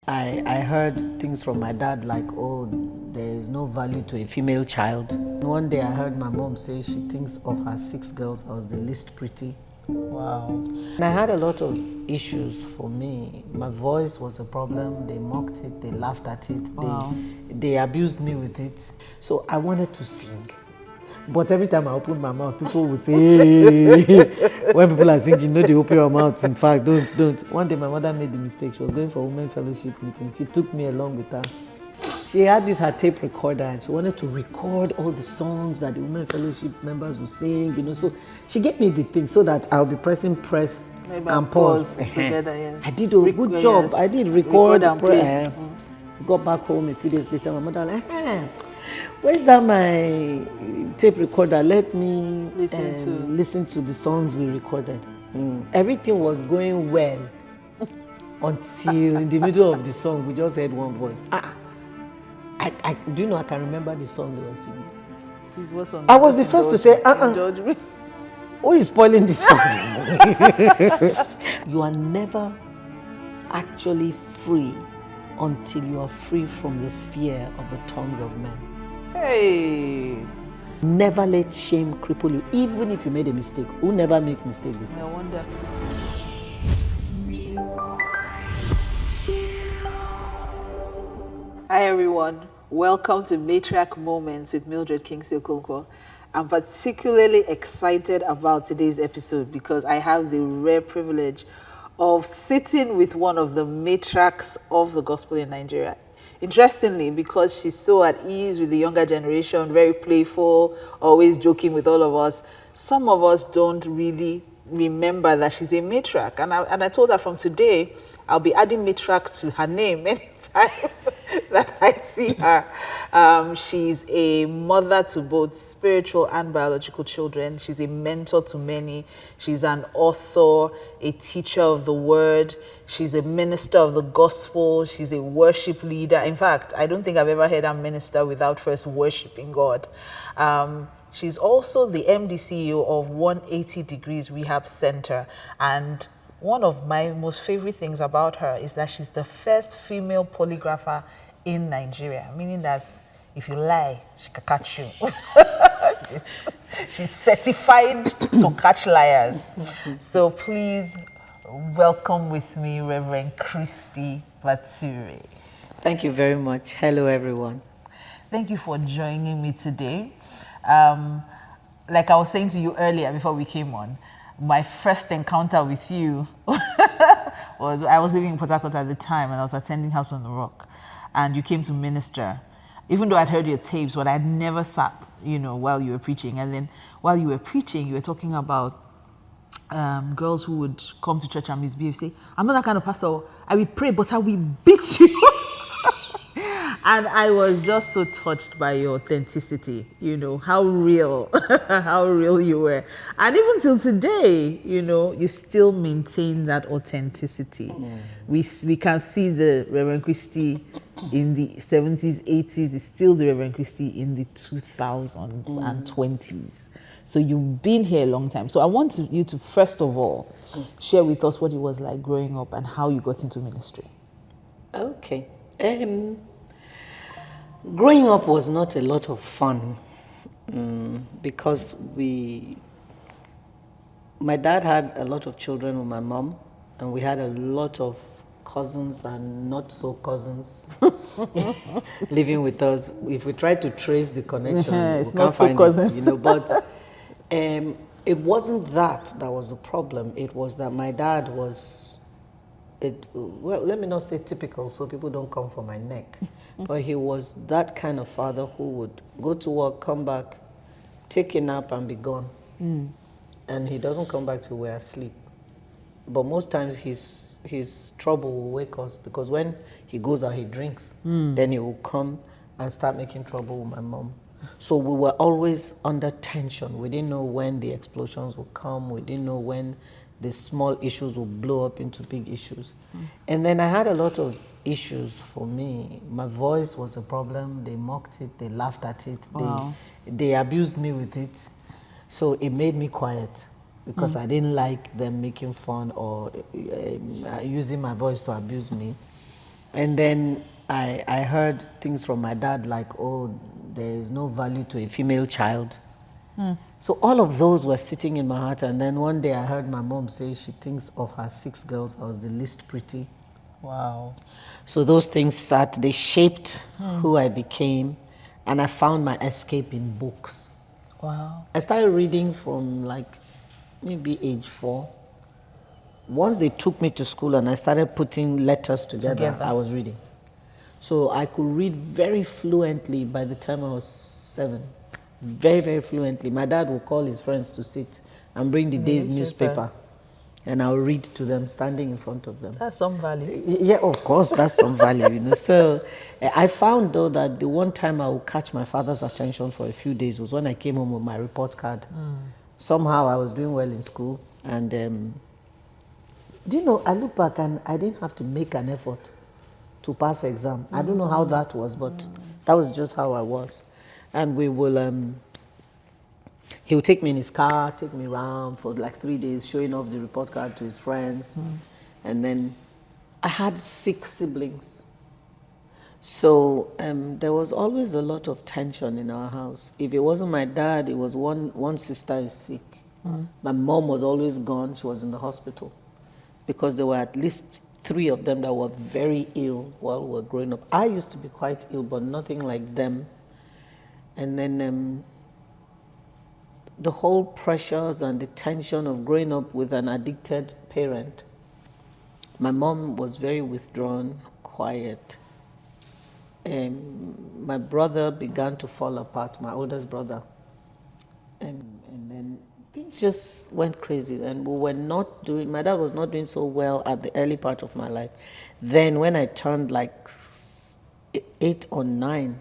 I heard things from my dad like, oh, there is no value to a female child. One day I heard my mom say she thinks of her 6 girls, I was the least pretty. Wow. And I had a lot of issues for me. My voice was a problem. They mocked it, they laughed at it, Wow. they abused me with it. So I wanted to sing. But every time I opened my mouth, people would say, hey. When people are singing, no, they open your mouth. In fact, don't. One day my mother made the mistake. She was going for a women fellowship meeting. She took me along with her. She had her tape recorder and she wanted to record all the songs that the women fellowship members would sing, So she gave me the thing so that I'll be pressing press and pause. Together, yes. I did a good job. Yes. I did record and play. Got back home a few days later. My mother was like, where's that my tape recorder? Let me listen to the songs we recorded. Everything was going well until in the middle of the song we just heard one voice. I do you know I can remember the song they were singing. Please, what's on? I was the first to say, Judge me. Who is spoiling this song? You are never actually free until you are free from the fear of the tongues of men. Hey. Never let shame cripple you, even if you made a mistake. Who never make mistakes before? I wonder. Hi everyone, welcome to Matriarch Moments with Mildred Kingsley-Okonkwo. I'm particularly excited about today's episode because I have the rare privilege of sitting with one of the matriarchs of the gospel in Nigeria. Interestingly, because she's so at ease with the younger generation, very playful, always joking with all of us, some of us don't really remember that she's a matriarch. And I told her from today, I'll be adding matriarch to her name anytime that I see her. She's a mother to both spiritual and biological children. She's a mentor to many. She's an author, a teacher of the word. She's a minister of the gospel. She's a worship leader. In fact, I don't think I've ever heard her minister without first worshiping God. She's also the MD CEO of 180 Degrees Rehab Center. And one of my most favorite things about her is that she's the first female polygrapher in Nigeria, meaning that if you lie, she can catch you. She's certified to catch liars. So please welcome with me Reverend Christy Bature. Thank you very much. Hello, everyone. Thank you for joining me today. Like I was saying to you earlier before we came on, my first encounter with you was I was living in Port Harcourt at the time and I was attending House on the Rock, and you came to minister. Even though I'd heard your tapes, but I'd never sat, while you were preaching. And then while you were preaching, you were talking about girls who would come to church and misbehave, say, I'm not that kind of pastor. I will pray, but I will beat you. And I was just so touched by your authenticity, how real, how real you were. And even till today, you still maintain that authenticity. We can see the Reverend Christy in the 70s, 80s, is still the Reverend Christy in the 2000s and 20s. So you've been here a long time. So I want you to, first of all, share with us what it was like growing up and how you got into ministry. Okay. Growing up was not a lot of fun because my dad had a lot of children with my mom, and we had a lot of cousins and not so cousins living with us. If we try to trace the connection, we can't find it. But it wasn't that was the problem. It was that my dad was. Let me not say typical, so people don't come for my neck. But he was that kind of father who would go to work, come back, take a nap, and be gone. And he doesn't come back till we're asleep. But most times his trouble will wake us, because when he goes out, he drinks. Then he will come and start making trouble with my mom. So we were always under tension. We didn't know when the explosions would come. We didn't know when the small issues will blow up into big issues. And then I had a lot of issues for me. My voice was a problem. They mocked it. They laughed at it. Wow. They abused me with it. So it made me quiet because I didn't like them making fun or using my voice to abuse me. And then I heard things from my dad like, oh, there is no value to a female child. So all of those were sitting in my heart. And then one day I heard my mom say she thinks of her 6 girls, I was the least pretty. Wow. So those things they shaped who I became. And I found my escape in books. Wow. I started reading from like maybe age 4. Once they took me to school and I started putting letters together. I was reading. So I could read very fluently by the time I was 7. Very, very fluently. My dad would call his friends to sit and bring the day's newspaper. And I'll read to them standing in front of them. That's some value. Yeah, of course, that's some value, you know. So I found, though, that the one time I would catch my father's attention for a few days was when I came home with my report card. Somehow I was doing well in school. And do you know, I look back and I didn't have to make an effort to pass exam. I don't know how that was, but that was just how I was. And we will, he would take me in his car, take me around for like 3 days, showing off the report card to his friends. And then I had 6 siblings. So there was always a lot of tension in our house. If it wasn't my dad, it was one sister is sick. My mom was always gone. She was in the hospital because there were at least 3 of them that were very ill while we were growing up. I used to be quite ill, but nothing like them. And then the whole pressures and the tension of growing up with an addicted parent. My mom was very withdrawn, quiet. My brother began to fall apart, my oldest brother. And then things just went crazy. And my dad was not doing so well at the early part of my life. Then when I turned like 8 or 9,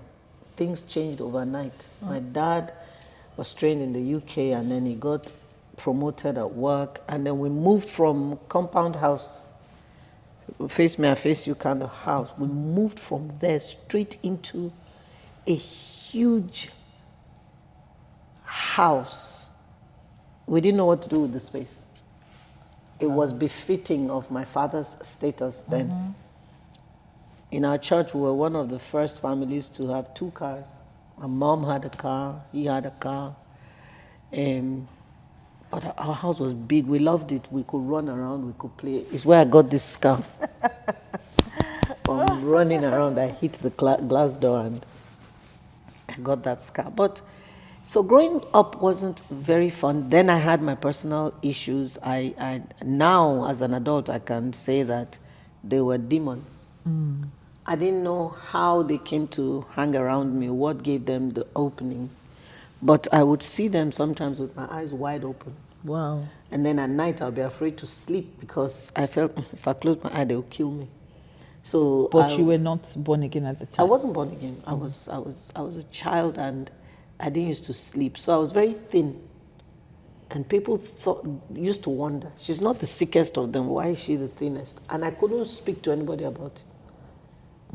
things changed overnight. My dad was trained in the UK and then he got promoted at work. And then we moved from compound house, face me, I face you kind of house. We moved from there straight into a huge house. We didn't know what to do with the space. It was befitting of my father's status then. In our church, we were one of the first families to have 2 cars. My mom had a car, he had a car. But our house was big. We loved it. We could run around, we could play. It's where I got this scarf. From running around, I hit the glass door and I got that scarf. But so growing up wasn't very fun. Then I had my personal issues. I now, as an adult, I can say that they were demons. I didn't know how they came to hang around me, what gave them the opening. But I would see them sometimes with my eyes wide open. Wow. And then at night I'll be afraid to sleep because I felt if I close my eye, they'll kill me. So But you were not born again at the time. I wasn't born again. I was a child and I didn't used to sleep. So I was very thin. And people used to wonder, she's not the sickest of them, why is she the thinnest? And I couldn't speak to anybody about it.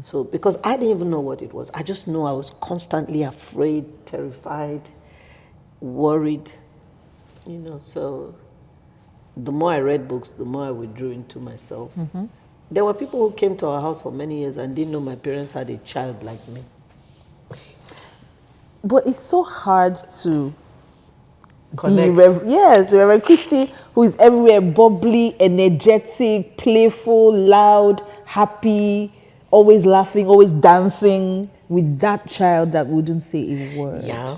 So, because I didn't even know what it was. I just know I was constantly afraid, terrified, worried, you know. So the more I read books, the more I withdrew into myself. There were people who came to our house for many years and didn't know my parents had a child like me. But it's so hard to Connect. The Reverend Christy, who is everywhere, bubbly, energetic, playful, loud, happy, always laughing, always dancing, with that child that wouldn't say a word. Yeah.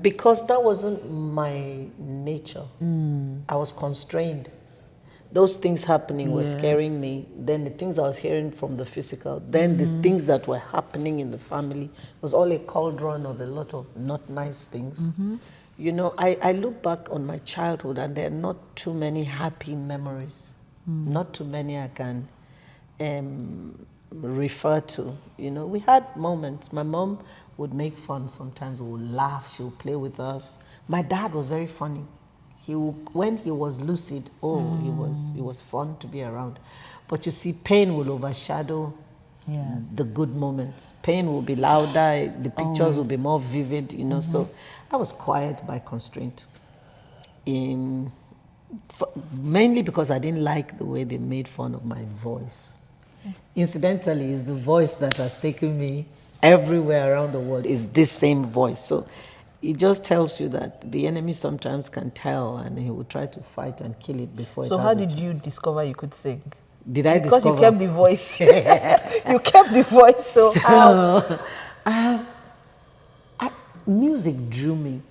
Because that wasn't my nature. I was constrained. Those things happening were scaring me. Then the things I was hearing from the physical, then the things that were happening in the family was all a cauldron of a lot of not nice things. You know, I look back on my childhood and there are not too many happy memories. Not too many I can refer to. You know, we had moments. My mom would make fun sometimes. We would laugh. She would play with us. My dad was very funny. When he was lucid, it was fun to be around. But you see, pain will overshadow the good moments. Pain will be louder. The pictures will be more vivid. You know, so I was quiet by constraint. Mainly because I didn't like the way they made fun of my voice. Incidentally, it's the voice that has taken me everywhere around the world. Is this same voice. So it just tells you that the enemy sometimes can tell, and he will try to fight and kill it before So it has how a did you chance. discover you could sing? Did I Because discover? you kept the voice. You kept the voice. So how? Music drew me.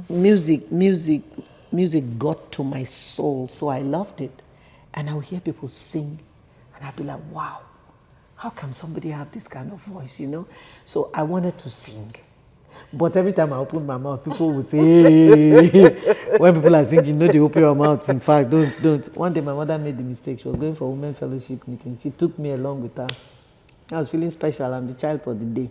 Music got to my soul, so I loved it. And I would hear people sing, and I'd be like, wow, how can somebody have this kind of voice, you know? So I wanted to sing. But every time I open my mouth, people would say, hey. When people are singing, no, they open your mouth. In fact, don't. One day my mother made the mistake. She was going for a women fellowship meeting. She took me along with her. I was feeling special. I'm the child for the day.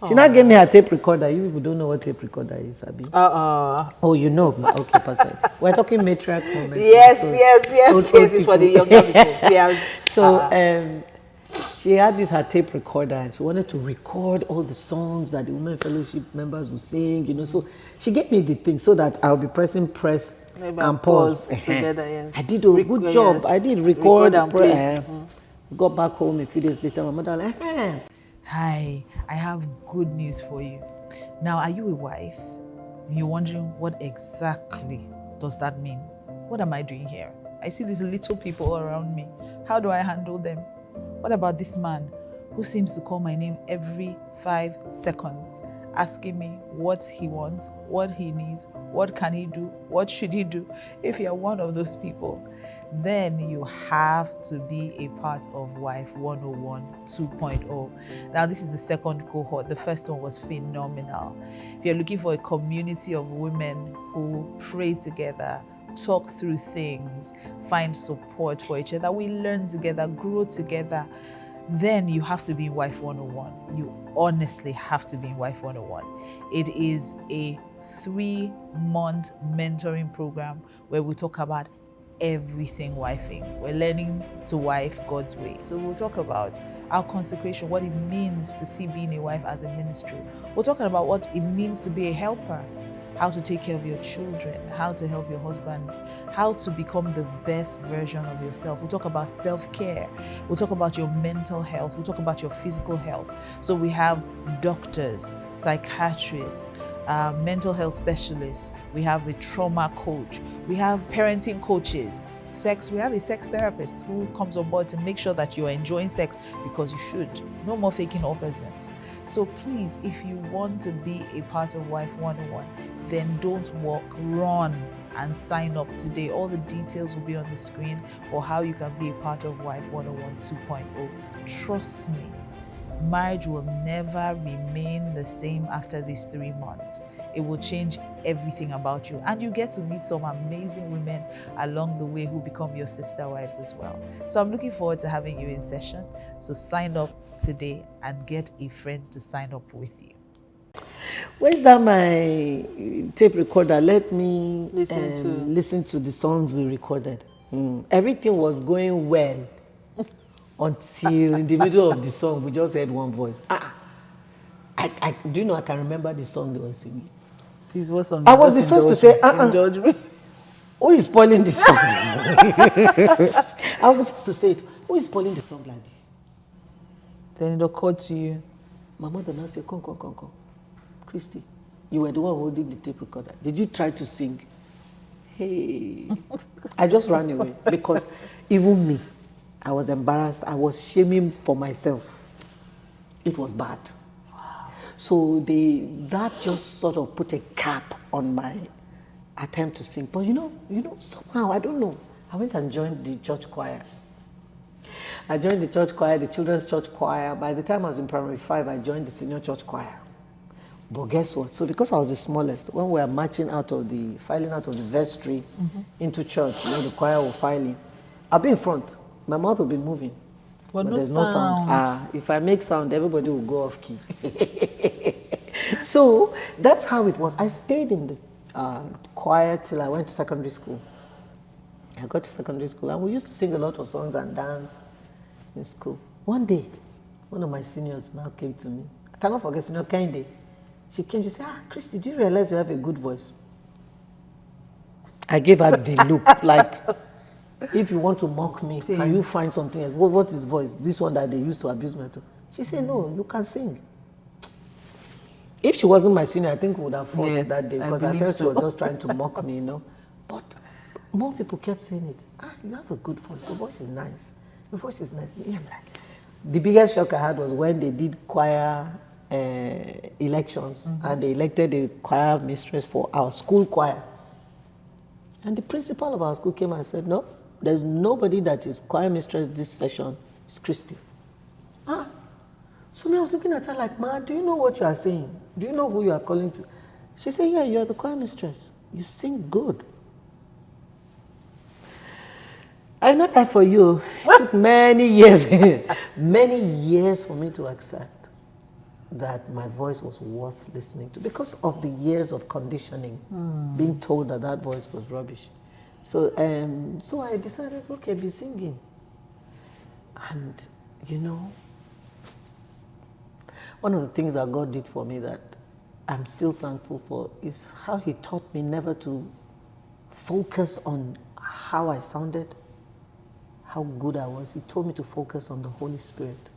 She now gave me her tape recorder. You people don't know what tape recorder is, Abi. Oh, you know. Okay, Pastor. We're talking Matriarch Moments. Yes. It's for the younger people. Yeah. So she had her tape recorder, and she wanted to record all the songs that the women fellowship members would sing, you know. So she gave me the thing so that I'll be pressing press and pause together. Yes. I did a good job. Yes. I did record and play. Got back home a few days later. My mother was like, Hi, I have good news for you. Now, are you a wife? You're wondering what exactly does that mean? What am I doing here? I see these little people around me. How do I handle them? What about this man who seems to call my name every 5 seconds, asking me what he wants, what he needs, what can he do, what should he do? If you're one of those people, then you have to be a part of Wife 101 2.0. Now, this is the second cohort. The first one was phenomenal. If you're looking for a community of women who pray together, talk through things, find support for each other, we learn together, grow together, then you have to be in Wife 101. You honestly have to be in Wife 101. It is a 3-month mentoring program where we talk about everything wifing. We're learning to wife God's way. So we'll talk about our consecration, what it means to see being a wife as a ministry. We're talking about what it means to be a helper, how to take care of your children, how to help your husband, how to become the best version of yourself. We'll talk about self-care. We'll talk about your mental health. We'll talk about your physical health. So we have doctors, psychiatrists, mental health specialists. We have a trauma coach. We have parenting coaches. We have a sex therapist who comes on board to make sure that you are enjoying sex, because you should. No more faking orgasms. So please, if you want to be a part of Wife 101, then don't walk, run and sign up today. All the details will be on the screen for how you can be a part of Wife 101 2.0. Trust me, marriage will never remain the same after these 3 months. It will change everything about you. And you get to meet some amazing women along the way who become your sister wives as well. So I'm looking forward to having you in session. So sign up today and get a friend to sign up with you. where's that my tape recorder? Let me Listen to the songs we recorded. Everything was going well until in the middle of the song we just heard one voice. I do you know I can remember the song they were singing. Please, what song? I was the first to say, indulge me. Who is spoiling this song? I was the first to say it. Who is spoiling the song like this? Then it occurred to you. My mother now said, come. Christy, you were the one holding the tape recorder. Did you try to sing? Hey. I just ran away because even me, I was embarrassed. I was shaming for myself. It was bad. So that just sort of put a cap on my attempt to sing. But you know, somehow, I don't know. I went and joined the church choir. I joined the church choir, the children's church choir. By the time I was in primary 5, I joined the senior church choir. But guess what? So because I was the smallest, when we were filing out of the vestry into church, the choir were filing, I'll be in front. My mouth will be moving. But there's no sound. If I make sound, everybody will go off key. So that's how it was. I stayed in the choir till I went to secondary school. I got to secondary school and we used to sing a lot of songs and dance in school. One day, one of my seniors now came to me. I cannot forget, Senior Kende. She came to say, Christy, do you realize you have a good voice? I gave her the look like, If you want to mock me, can you find something else? What is voice? This one that they used to abuse me to. She said, no, you can sing. If she wasn't my senior, I think we would have fought that day because I felt she was just trying to mock me, But more people kept saying it. You have a good voice. Your voice is nice. Your voice is nice. Yeah, I'm like, the biggest shock I had was when they did choir elections and they elected a choir mistress for our school choir. And the principal of our school came and said, no, there's nobody that is choir mistress this session. It's Christy. So I was looking at her like, Ma, do you know what you are saying? Do you know who you are calling to? She said, yeah, you're the choir mistress. You sing good. I'm not that for you. It took many years for me to accept that my voice was worth listening to because of the years of conditioning, being told that that voice was rubbish. So I decided, okay, be singing. And, one of the things that God did for me that I'm still thankful for is how he taught me never to focus on how I sounded, how good I was. He told me to focus on the Holy Spirit.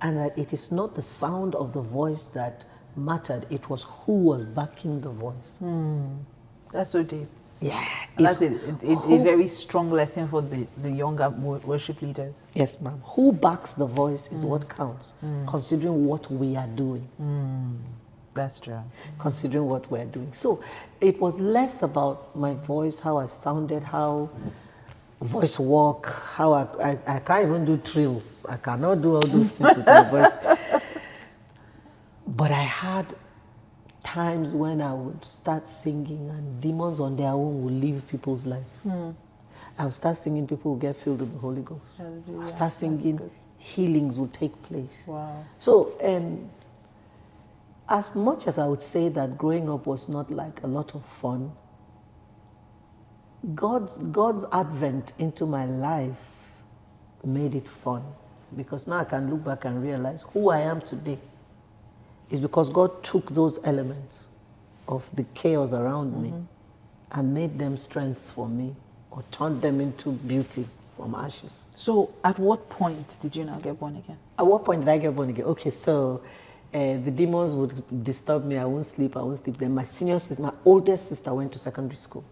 And that it is not the sound of the voice that mattered, it was who was backing the voice. That's so deep. Yeah. That's a very strong lesson for the younger worship leaders. Yes, ma'am. Who backs the voice is what counts, considering what we are doing. That's true. Considering what we're doing. So it was less about my voice, how I sounded, how voice work, how I can't even do trills. I cannot do all those things with my voice. But I had times when I would start singing and demons on their own would leave people's lives. I would start singing, people would get filled with the Holy Ghost. I would start singing, healings would take place. Wow. So as much as I would say that growing up was not like a lot of fun, God's advent into my life made it fun, because now I can look back and realize who I am today is because God took those elements of the chaos around me and made them strengths for me, or turned them into beauty from ashes. So at what point did you now get born again? At what point did I get born again? Okay, so the demons would disturb me. I won't sleep. Then my oldest sister went to secondary school.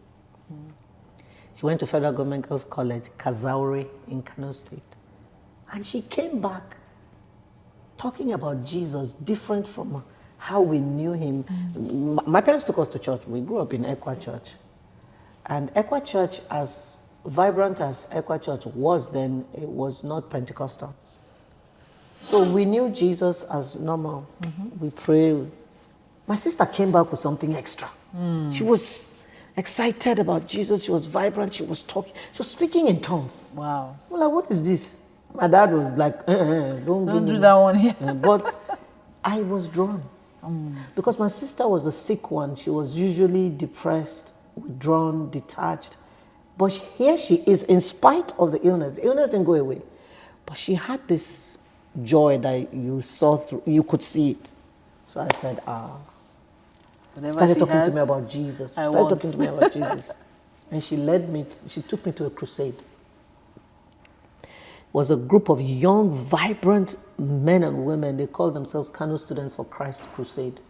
She went to Federal Government Girls College, Kazauri in Kano State. And she came back talking about Jesus different from how we knew him. My parents took us to church. We grew up in Ekwa Church. And Ekwa Church, as vibrant as Ekwa Church was then, it was not Pentecostal. So we knew Jesus as normal. We prayed. My sister came back with something extra. She was excited about Jesus. She was vibrant. She was talking. She was speaking in tongues. Wow. I'm like, what is this? My dad was like, don't do that one here. But I was drawn. Because my sister was a sick one. She was usually depressed, withdrawn, detached. But here she is, in spite of the illness. The illness didn't go away. But she had this joy that you saw through, you could see it. So I said, She started talking to me about Jesus. And she took me to a crusade. It was a group of young, vibrant men and women. They called themselves Kano Students for Christ Crusade.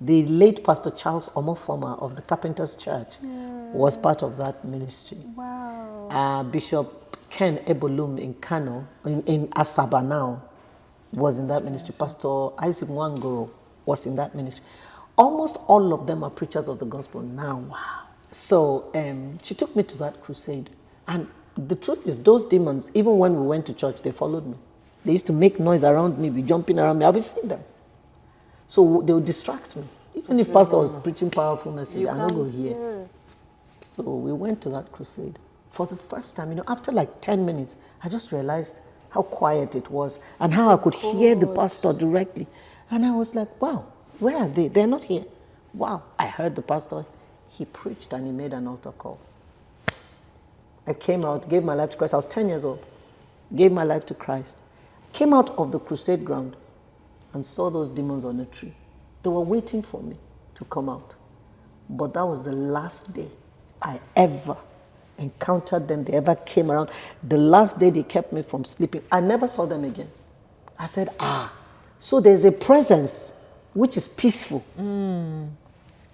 The late Pastor Charles Omofoma of the Carpenters Church was part of that ministry. Wow. Bishop Ken Ebolum in Kano, in Asaba now, was in that ministry. Pastor Isaac Nwangoro was in that ministry. Almost all of them are preachers of the gospel now. Wow. So she took me to that crusade. And the truth is, those demons, even when we went to church, they followed me. They used to make noise around me, be jumping around me. I'll be seeing them. So they would distract me. Even if pastor was preaching powerful message, I don't go here. So we went to that crusade. For the first time, after like 10 minutes, I just realized how quiet it was and how I could hear the pastor directly. And I was like, wow, where are they? They're not here. Wow. I heard the pastor. He preached and he made an altar call. I came out, gave my life to Christ. I was 10 years old. Gave my life to Christ. Came out of the crusade ground and saw those demons on a tree. They were waiting for me to come out. But that was the last day I ever encountered them, they ever came around. The last day they kept me from sleeping. I never saw them again. I said, so there's a presence which is peaceful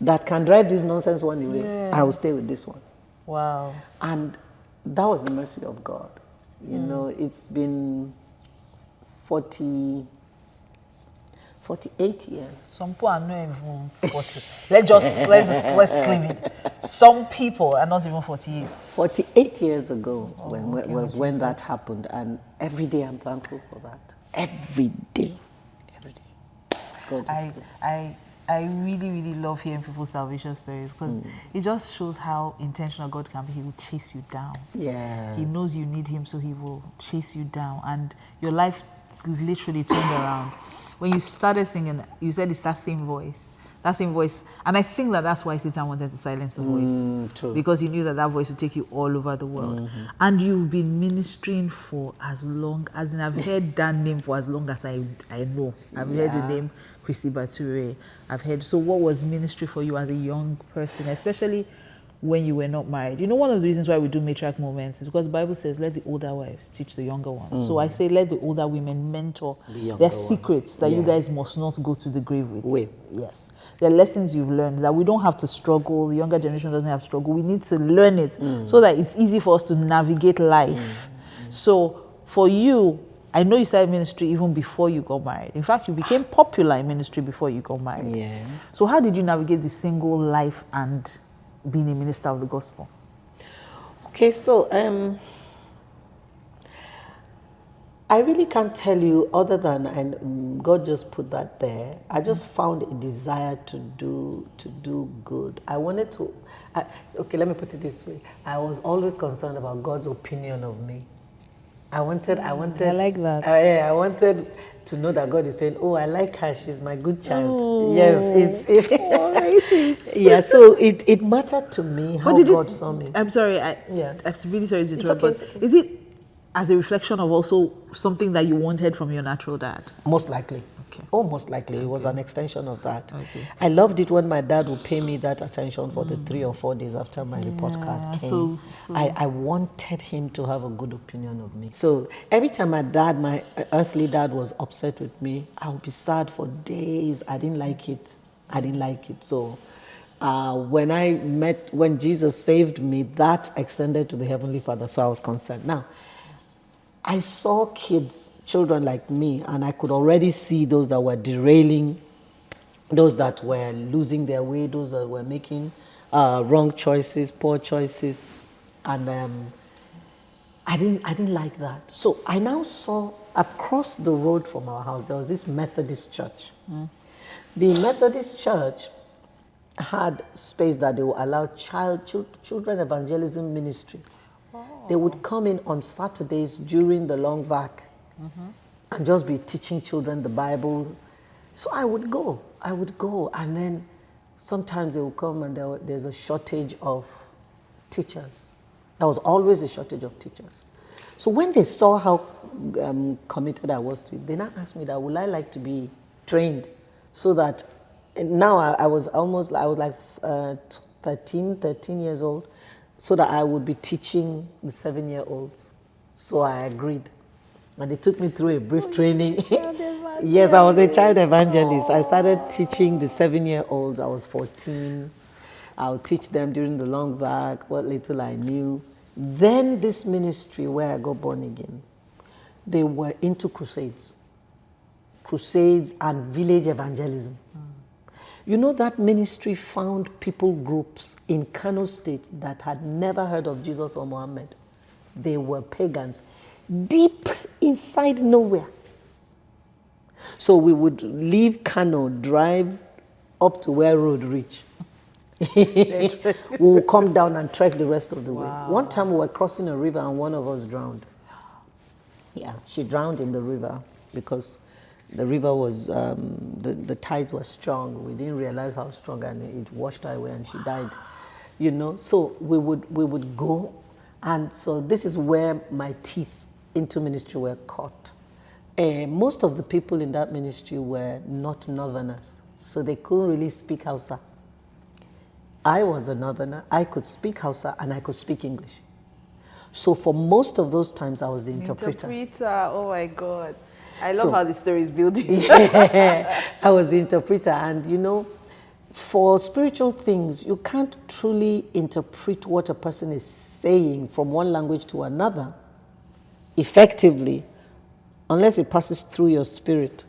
that can drive this nonsense one away. Yes. I will stay with this one. Wow. And that was the mercy of God. You know, it's been 48 years. Some people are not even 40. let's leave it. Some people are not even 48. 48 years ago when that happened, and every day I'm thankful for that. Every day. God is good. I really, really love hearing people's salvation stories because it just shows how intentional God can be. He will chase you down. Yes. He knows you need him, so he will chase you down. And your life literally turned around. When you started singing, you said it's that same voice. And I think that's why Satan wanted to silence the voice. True. Because he knew that voice would take you all over the world. And you've been ministering for as long as, and I've heard that name for as long as I know. I've heard the name Christy Bature. I've heard. So what was ministry for you as a young person, especially when you were not married? You know, one of the reasons why we do Matriarch Moments is because the Bible says, let the older wives teach the younger ones. So I say, let the older women mentor their secrets that you guys must not go to the grave with. Yes. There are lessons you've learned that we don't have to struggle. The younger generation doesn't have to struggle. We need to learn it so that it's easy for us to navigate life. So for you, I know you started ministry even before you got married. In fact, you became popular in ministry before you got married. Yeah. So how did you navigate the single life and being a minister of the gospel? Okay, so I really can't tell you other than God just put that there. I just found a desire to do good. I wanted to. Okay, let me put it this way. I was always concerned about God's opinion of me. I wanted. I like that. I wanted to know that God is saying, "Oh, I like her. She's my good child." Yes, it's very sweet. Yeah, so it mattered to me how God saw me. I'm sorry. I'm really sorry to interrupt, okay, but is it as a reflection of also something that you wanted from your natural dad? Most likely. Okay. Oh, most likely. It was an extension of that. Okay. I loved it when my dad would pay me that attention for the 3 or 4 days after my report card came. So I wanted him to have a good opinion of me. So every time my earthly dad was upset with me, I would be sad for days. I didn't like it. So when Jesus saved me, that extended to the Heavenly Father, so I was concerned. Now, I saw children like me, and I could already see those that were derailing, those that were losing their way, those that were making wrong choices, poor choices, and I didn't like that. So I now saw across the road from our house there was this Methodist church. The Methodist church had space that they would allow children evangelism ministry. They would come in on Saturdays during the long vac and just be teaching children the Bible. So I would go, and then sometimes they would come and there's a shortage of teachers. There was always a shortage of teachers. So when they saw how committed I was to it, they now asked me that, would I like to be trained so that, now I was like 13 years old, so that I would be teaching the 7-year-olds. So I agreed. And they took me through a brief training. Yes, I was a child evangelist. I started teaching the 7-year-olds. I was 14. I would teach them during the long vac, what little I knew. Then this ministry where I got born again, they were into crusades and village evangelism. You know, that ministry found people groups in Kano State that had never heard of Jesus or Muhammad. They were pagans, deep inside nowhere. So we would leave Kano, drive up to where road reach. We would come down and trek the rest of the way. One time we were crossing a river and one of us drowned. Yeah, she drowned in the river because the river was, the tides were strong. We didn't realize how strong, and it washed her away and she died. You know, so we would go, and so this is where my teeth into ministry were caught. Most of the people in that ministry were not northerners, so they couldn't really speak Hausa. I was a northerner. I could speak Hausa and I could speak English. So for most of those times, I was the interpreter. Oh my God. I love how the story is building. Yeah, I was the interpreter. And you know, for spiritual things, you can't truly interpret what a person is saying from one language to another effectively unless it passes through your spirit.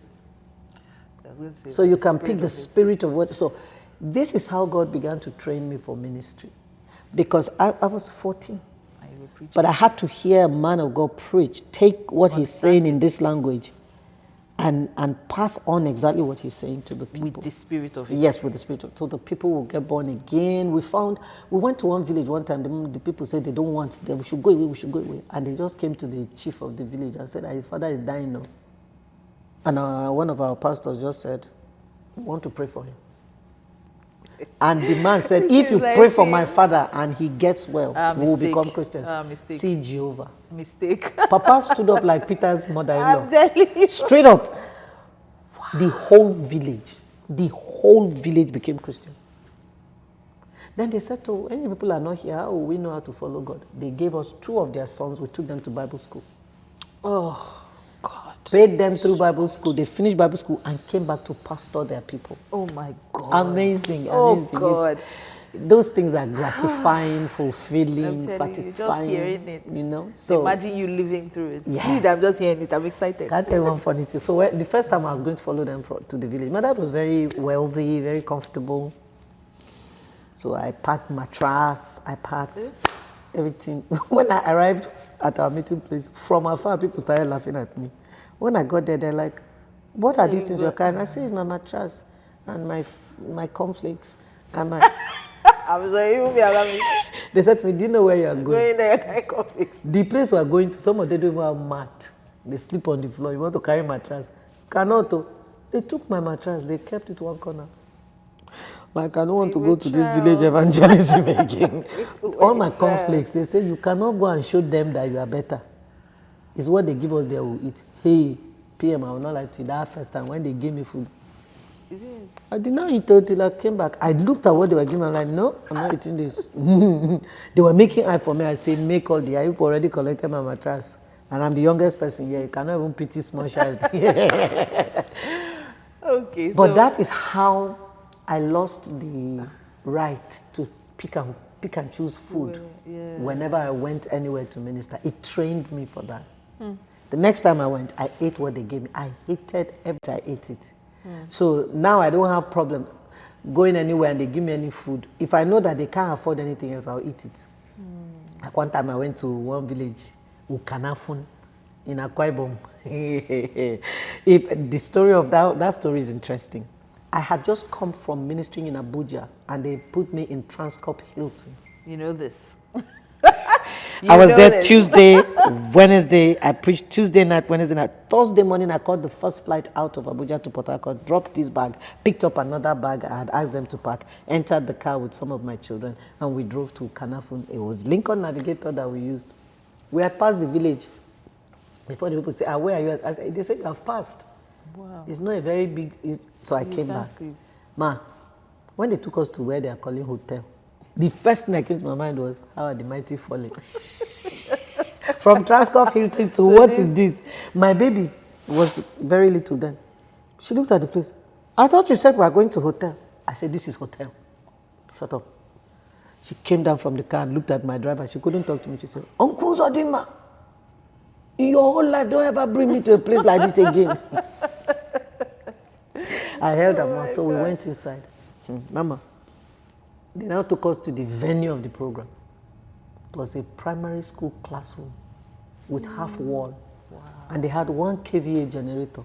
So you can pick the spirit of what. So this is how God began to train me for ministry. Because I was 14. But I had to hear a man of God preach, take what he's saying in this language and pass on exactly what he's saying to the people. With the spirit of it. Yes, with the spirit of it. So the people will get born again. We went to one village one time, the people said they don't want them, we should go away. And they just came to the chief of the village and said that his father is dying now. And one of our pastors just said, we want to pray for him. And the man said, if you pray for my father and he gets well, we will become Christians. See Jehovah. Mistake. Papa stood up like Peter's mother-in-law. I'm telling you. Straight up. Wow. The whole village became Christian. Then they said, oh, any people are not here, how will we know how to follow God? They gave us 2 of their sons. We took them to Bible school. Oh, God. Paid them through Bible school. They finished Bible school and came back to pastor their people. Oh, my God. Amazing. Oh, God. Those things are gratifying, fulfilling, satisfying. Just hearing it. You know? So imagine you living through it. Yes. I'm just hearing it. I'm excited. Can't tell you one funny thing. So the first time I was going to follow them to the village, my dad was very wealthy, very comfortable. So I packed mattress, I packed everything. When I arrived at our meeting place, from afar, people started laughing at me. When I got there, they're like, what are these things you're carrying? I said, it's my mattress and my cornflakes and my... I'm sorry, you will be around me. They said to me, do you know where you are going? Going there, carry cornflakes. The place we are going to, some of them don't even have mat. They sleep on the floor. You want to carry mattress? Cannot. They took my mattress. They kept it one corner. Like, I don't want to go to this village evangelism again. All my cornflakes, they say, you cannot go and show them that you are better. It's what they give us there, we eat. Hey, PM, I will not lie to you. That first time when they gave me food, I did not eat until I came back. I looked at what they were giving. I'm like, no, I'm not eating this. They were making eye for me. I said, make all the eye. You've already collected my mattress. And I'm the youngest person here. You cannot even pity small child. Okay. But that is how I lost the right to pick and choose food whenever I went anywhere to minister. It trained me for that. The next time I went, I ate what they gave me. I hated every time I ate it. So now I don't have problem going anywhere and they give me any food. If I know that they can't afford anything else, I'll eat it. Like one time I went to one village, Ukanafun, in Akwa Ibom. The story of that story is interesting. I had just come from ministering in Abuja and they put me in Transcorp Hilton. You know this. I was there Tuesday, Wednesday. I preached Tuesday night, Wednesday night. Thursday morning, I caught the first flight out of Abuja to Port Harcourt, dropped this bag, picked up another bag I had asked them to pack, entered the car with some of my children, and we drove to Kanafun. It was Lincoln Navigator that we used. We had passed the village. Before the people say, where are you? They said, I've passed. Wow. It's not a very big... So I came back. Ma, when they took us to where they are calling hotel, the first thing that came to my mind was, how are the mighty falling? From Transcorp Hilton to what is this? My baby was very little then. She looked at the place. I thought you said we are going to hotel. I said, this is hotel. Shut up. She came down from the car and looked at my driver. She couldn't talk to me. She said, Uncle Zodima, in your whole life, don't ever bring me to a place like this again. I held her mouth, so we went inside. Mama, they now took us to the venue of the program. It was a primary school classroom with half wall. Wow. And they had one KVA generator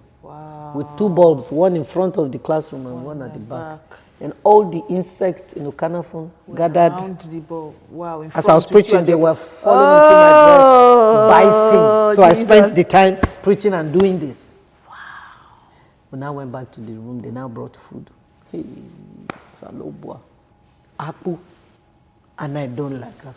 with 2 bulbs, one in front of the classroom and one at the back. And all the insects in Okanafun gathered. Around the bulb. Wow, as I was preaching, they were falling into my dress, biting. So Jesus. I spent the time preaching and doing this. Wow. We now went back to the room. They now brought food. Hey, salobua. Apu, and I don't like her.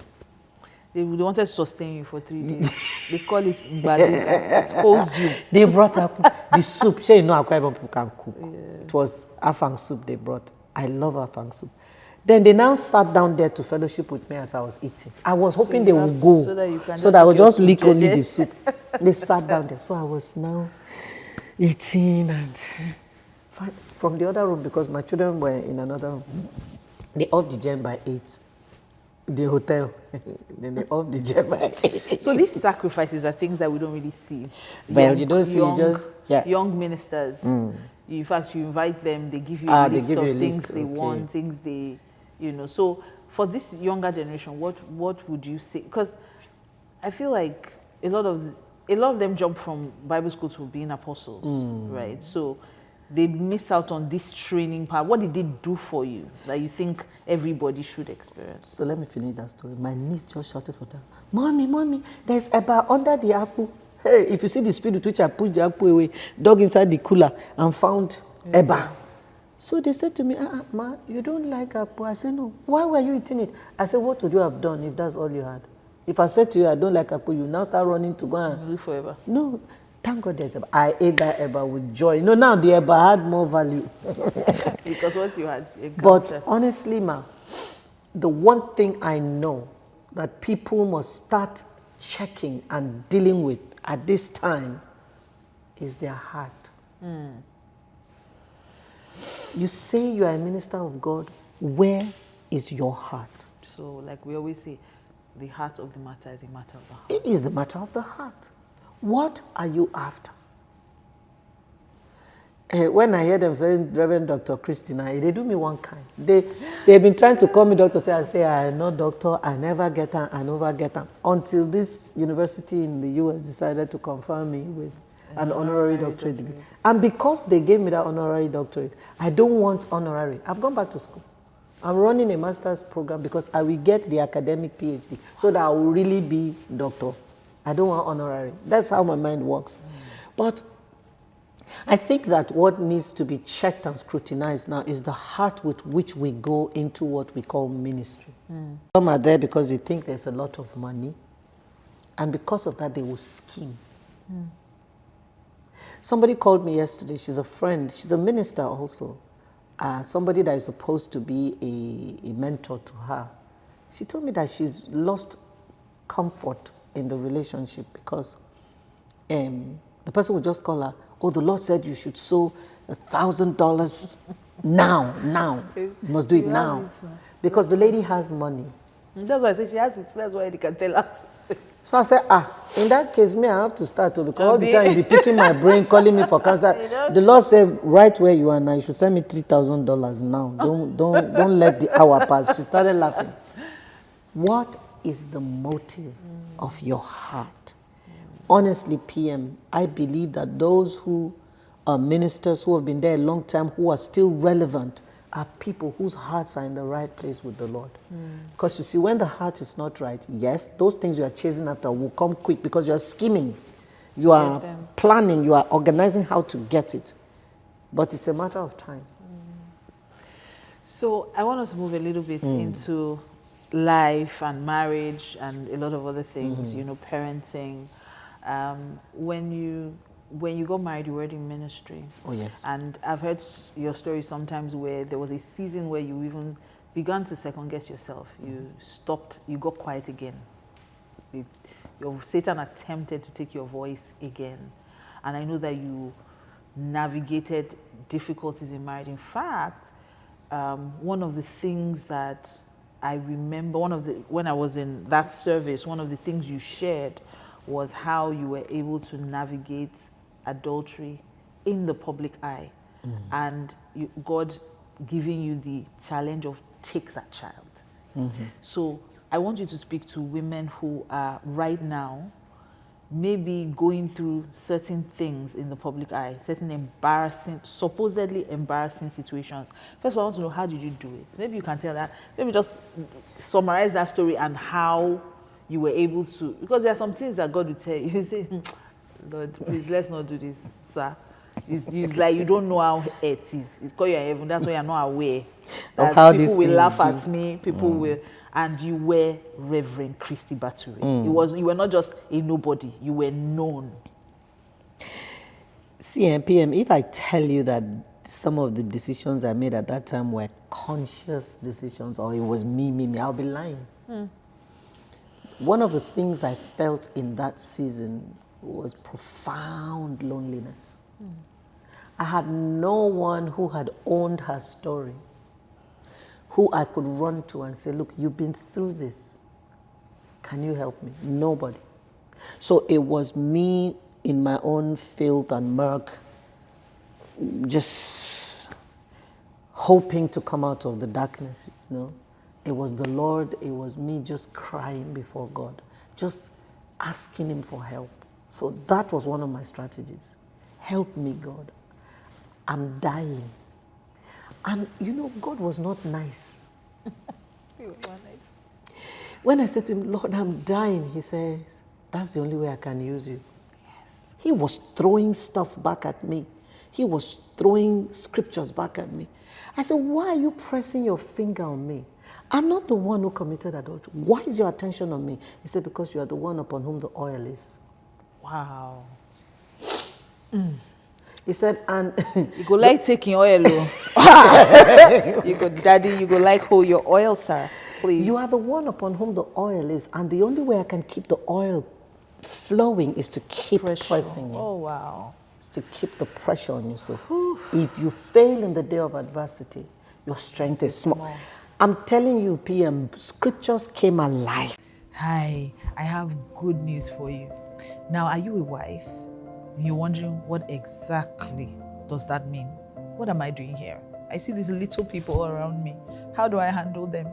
They wanted to sustain you for 3 days. They call it Mbaluka. It holds you. They brought up the soup. You know, Akwa Ibom people can cook. Yeah. It was afang soup they brought. I love afang soup. Then they now sat down there to fellowship with me as I was eating. I was hoping they would go. So that I would just lick only the soup. They sat down there. So I was now eating and from the other room, because my children were in another room. They off the gen by 8. The hotel. Then they off the gen by 8. So these sacrifices are things that we don't really see. But you don't see young ministers. In fact, you invite them, they give you a list of things they want, things they, So for this younger generation, what would you say? Because I feel like a lot of them jump from Bible school to being apostles, right? So they miss out on this training part. What did it do for you that you think everybody should experience? So let me finish that story. My niece just shouted for them, Mommy, there's Eba under the apple. Hey, if you see the spirit which I pushed the apple away, dug inside the cooler and found Eba. So they said to me, Ma, you don't like apple? I said, no. Why were you eating it? I said, what would you have done if that's all you had? If I said to you, I don't like apple, you now start running to go and live forever. No, thank God there's Eba. I ate that Eba with joy. Now the Eba had more value. Because what you had. But honestly, Ma, the one thing I know that people must start checking and dealing with at this time is their heart. You say you are a minister of God. Where is your heart? So, like we always say, the heart of the matter is a matter of the heart. It is a matter of the heart. What are you after? When I hear them saying Reverend Dr. Christina, they do me one kind. They've been trying to call me doctor. I say, I'm not doctor. I never get them. I never get them. Until this university in the US decided to confirm me with an honorary doctorate degree. And because they gave me that honorary doctorate, I don't want honorary. I've gone back to school. I'm running a master's program because I will get the academic PhD so that I will really be doctor. I don't want honorary. That's how my mind works. But I think that what needs to be checked and scrutinized now is the heart with which we go into what we call ministry. Some are there because they think there's a lot of money, and because of that, they will scheme. Somebody called me yesterday. She's a friend. She's a minister also. Somebody that is supposed to be a mentor to her. She told me that she's lost comfort in the relationship because the person would just call her, oh, the Lord said you should sow $1,000 now. You must do it now. Because the lady has money. That's why I say she has it. That's why they can tell us. So I said, in that case, me, I have to start to, because all the time you'll be picking my brain, calling me for cancer. The Lord said, right where you are now, you should send me $3,000 now. Don't let the hour pass. She started laughing. What is the motive of your heart? Honestly, PM, I believe that those who are ministers who have been there a long time, who are still relevant, are people whose hearts are in the right place with the Lord. Because you see, when the heart is not right, yes, those things you are chasing after will come quick because you are scheming, you are planning, you are organizing how to get it. But it's a matter of time. So I want us to move a little bit into life and marriage and a lot of other things, parenting. When you got married, you were in ministry. Oh, yes. And I've heard your story sometimes where there was a season where you even began to second guess yourself. You stopped, you got quiet again. Satan attempted to take your voice again. And I know that you navigated difficulties in marriage. In fact, one of the things that I remember, when I was in that service, one of the things you shared was how you were able to navigate adultery in the public eye, and God giving you the challenge of take that child. So I want you to speak to women who are right now maybe going through certain things in the public eye, certain supposedly embarrassing situations. First of all, I want to know, how did you do it? Maybe you can tell that. Maybe just summarize that story and how you were able to, because there are some things that God will tell you. You say, Lord, please, let's not do this, sir. It's like you don't know how it is. It's called your heaven. That's why you're not aware. That how people will laugh at me. People will, and you were Reverend Christy Baturi. You were not just a nobody. You were known. CMPM, if I tell you that some of the decisions I made at that time were conscious decisions, or it was me, I'll be lying. One of the things I felt in that season was profound loneliness. I had no one who had owned her story, who I could run to and say, look, you've been through this. Can you help me? Nobody. So it was me in my own filth and murk, just hoping to come out of the darkness, you know. It was the Lord, it was me just crying before God, just asking him for help. So that was one of my strategies. Help me, God. I'm dying. And you know, God was not nice. You were nice. When I said to him, Lord, I'm dying, he says, that's the only way I can use you. Yes. He was throwing stuff back at me. He was throwing scriptures back at me. I said, why are you pressing your finger on me? I'm not the one who committed adultery. Why is your attention on me? He said, because you are the one upon whom the oil is. Wow. He said, and You go like taking oil, oh. You go, Daddy, you go like hold your oil, sir. Please. you are the one upon whom the oil is. And the only way I can keep the oil flowing is to keep pressing you. Oh, wow. Is to keep the pressure on you. So if you fail in the day of adversity, your strength is small. I'm telling you, PM, scriptures came alive. Hi, I have good news for you. Now, are you a wife? You're wondering what exactly does that mean? What am I doing here? I see these little people around me. How do I handle them?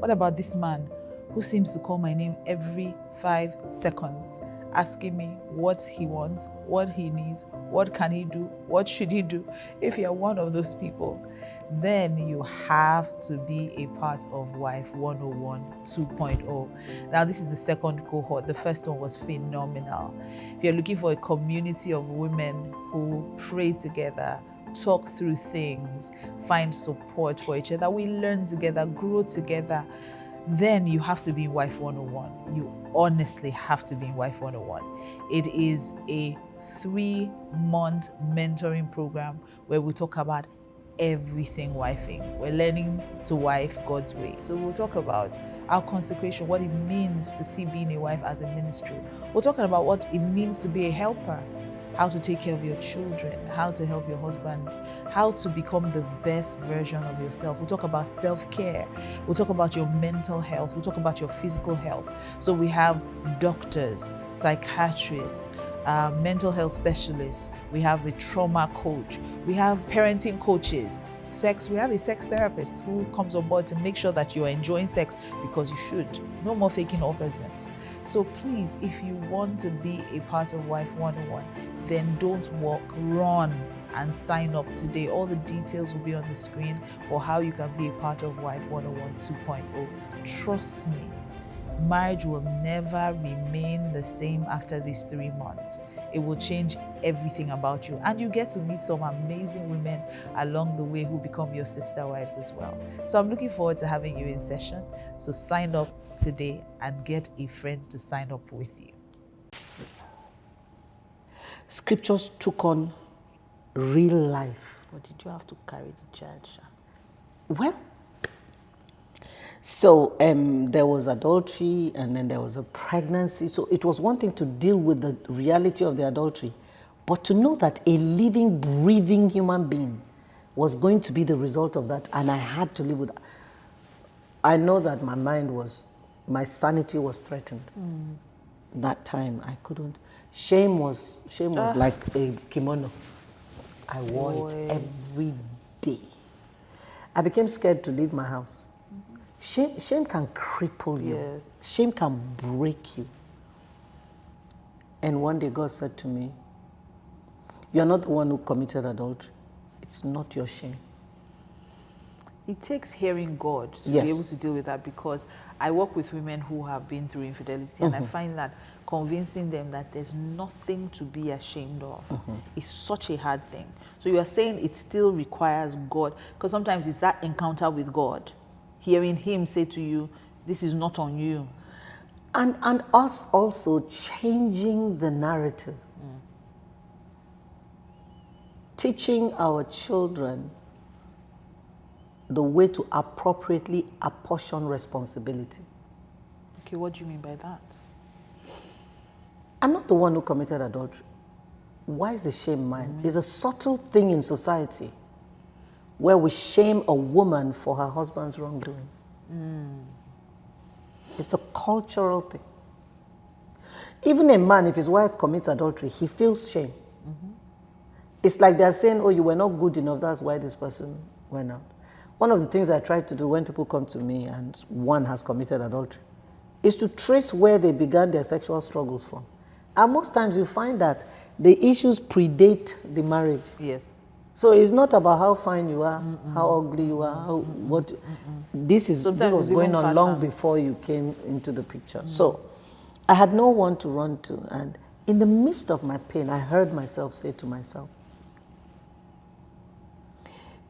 What about this man who seems to call my name every 5 seconds, asking me what he wants, what he needs, what can he do, what should he do? If you're one of those people, then you have to be a part of Wife 101 2.0. Now, this is the second cohort. The first one was phenomenal. If you're looking for a community of women who pray together, talk through things, find support for each other, we learn together, grow together, then you have to be in Wife 101. You honestly have to be in Wife 101. It is a 3-month mentoring program where we talk about everything wifing. We're learning to wife God's way. So we'll talk about our consecration, what it means to see being a wife as a ministry. We're talking about what it means to be a helper, how to take care of your children, how to help your husband, how to become the best version of yourself. We'll talk about self-care. We'll talk about your mental health. We'll talk about your physical health. So we have doctors, psychiatrists, mental health specialists, we have a trauma coach, we have parenting coaches, we have a sex therapist who comes on board to make sure that you are enjoying sex because you should. No more faking orgasms. So please, if you want to be a part of Wife 101, then don't walk, run and sign up today. All the details will be on the screen for how you can be a part of Wife 101 2.0. Trust me, marriage will never remain the same after these 3 months. It will change everything about you. And you get to meet some amazing women along the way who become your sister wives as well. So I'm looking forward to having you in session. So sign up today and get a friend to sign up with you. Scriptures took on real life. But did you have to carry the charge? Well, so there was adultery and then there was a pregnancy. So it was one thing to deal with the reality of the adultery, but to know that a living, breathing human being was going to be the result of that, and I had to live with that. I know that my sanity was threatened. That time I couldn't. Shame was like a kimono. I wore it every day. I became scared to leave my house. Shame can cripple you. Yes. Shame can break you. And one day God said to me, you are not the one who committed adultery. It's not your shame. It takes hearing God to Yes. be able to deal with that, because I work with women who have been through infidelity, and I find that convincing them that there's nothing to be ashamed of is such a hard thing. So you are saying it still requires God, because sometimes it's that encounter with God, hearing him say to you, this is not on you. And us also changing the narrative. teaching our children the way to appropriately apportion responsibility. Okay, what do you mean by that? I'm not the one who committed adultery. Why is the shame mine? It's a subtle thing in society where we shame a woman for her husband's wrongdoing. It's a cultural thing. Even a man, if his wife commits adultery, he feels shame. It's like they're saying, oh, you were not good enough, that's why this person went out. One of the things I try to do when people come to me and one has committed adultery is to trace where they began their sexual struggles from. And most times you find that the issues predate the marriage. Yes. So it's not about how fine you are, how ugly you are, this was going on long before you came into the picture. So I had no one to run to, and in the midst of my pain, I heard myself say to myself,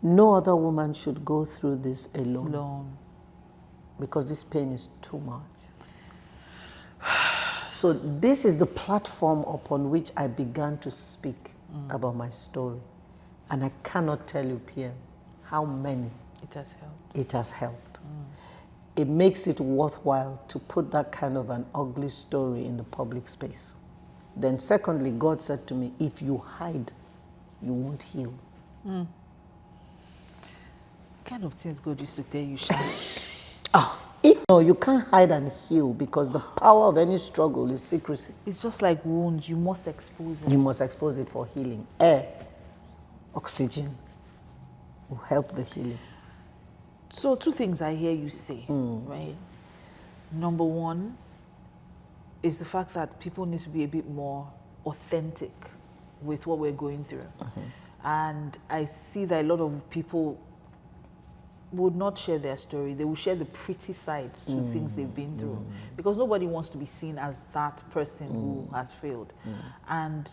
no other woman should go through this alone. Because this pain is too much. So this is the platform upon which I began to speak about my story. And I cannot tell you, Pierre, how many it has helped. It has helped. It makes it worthwhile to put that kind of an ugly story in the public space. Then secondly, God said to me, if you hide, you won't heal. What kind of things God used to tell you, Sha? If no, you can't hide and heal because the power of any struggle is secrecy. It's just like wounds. You must expose it. You must expose it for healing. Air, oxygen will help the healing. So 2 things I hear you say, right? Number 1 is the fact that people need to be a bit more authentic with what we're going through. And I see that a lot of people would not share their story. They will share the pretty side to things they've been through. Because nobody wants to be seen as that person who has failed. And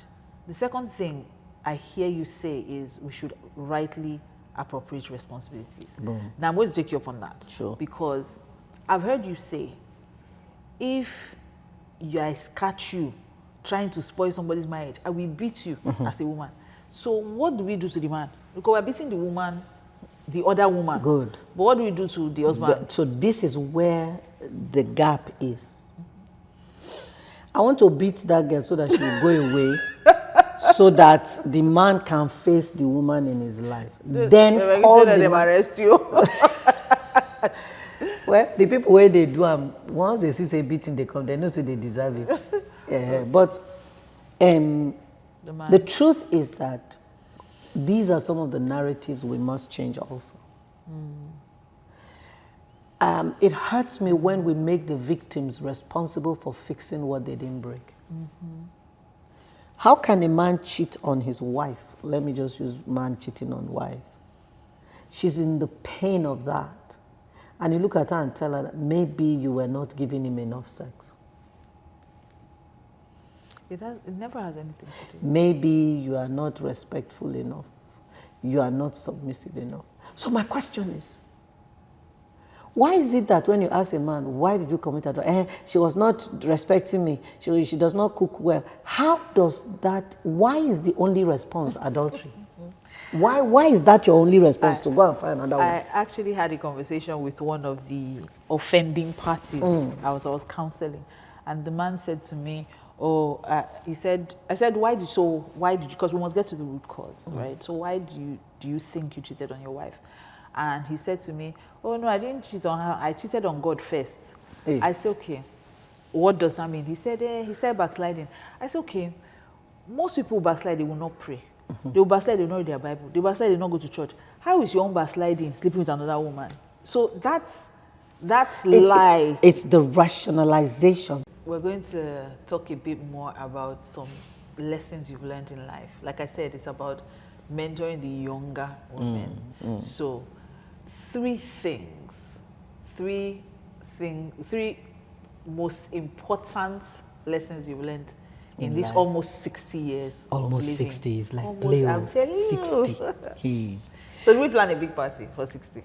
the second thing I hear you say is we should rightly appropriate responsibilities. Now I'm going to take you up on that. Sure. Because I've heard you say, if I catch you trying to spoil somebody's marriage, I will beat you as a woman. So what do we do to the man? Because we're beating the woman, the other woman. Good. But what do we do to the husband? So this is where the gap is. I want to beat that girl so that she will go away, so that the man can face the woman in his life. Then call the them arrest you. Well, the people where they do once they see say beating, they come. They know say they deserve it. But the truth is that these are some of the narratives we must change also. It hurts me when we make the victims responsible for fixing what they didn't break. How can a man cheat on his wife? Let me just use man cheating on wife. She's in the pain of that. And you look at her and tell her that maybe you were not giving him enough sex. It never has anything to do. Maybe you are not respectful enough. You are not submissive enough. So my question is, why is it that when you ask a man, why did you commit adultery? She was not respecting me. She does not cook well. How does that, why is the only response adultery? Why is that your only response to go and find another one? I actually had a conversation with one of the offending parties. I was counseling. And the man said to me, I said, why did you, because we must get to the root cause, right? So why do you think you cheated on your wife? And he said to me, oh no, I didn't cheat on her, I cheated on God first. Hey. I said, okay, what does that mean? He said, he started backsliding. I said, okay, most people backslide, they will not pray. They will backslide, they will not read their Bible. They will backslide, they will not go to church. How is your own backsliding, sleeping with another woman? So that's lie. It's the rationalization. We're going to talk a bit more about some lessons you've learned in life. Like I said, it's about mentoring the younger women. So, three most important lessons you've learned in this almost 60 years. Almost of living. 60 is like almost, I'm telling you. 60. So do we plan a big party for 60?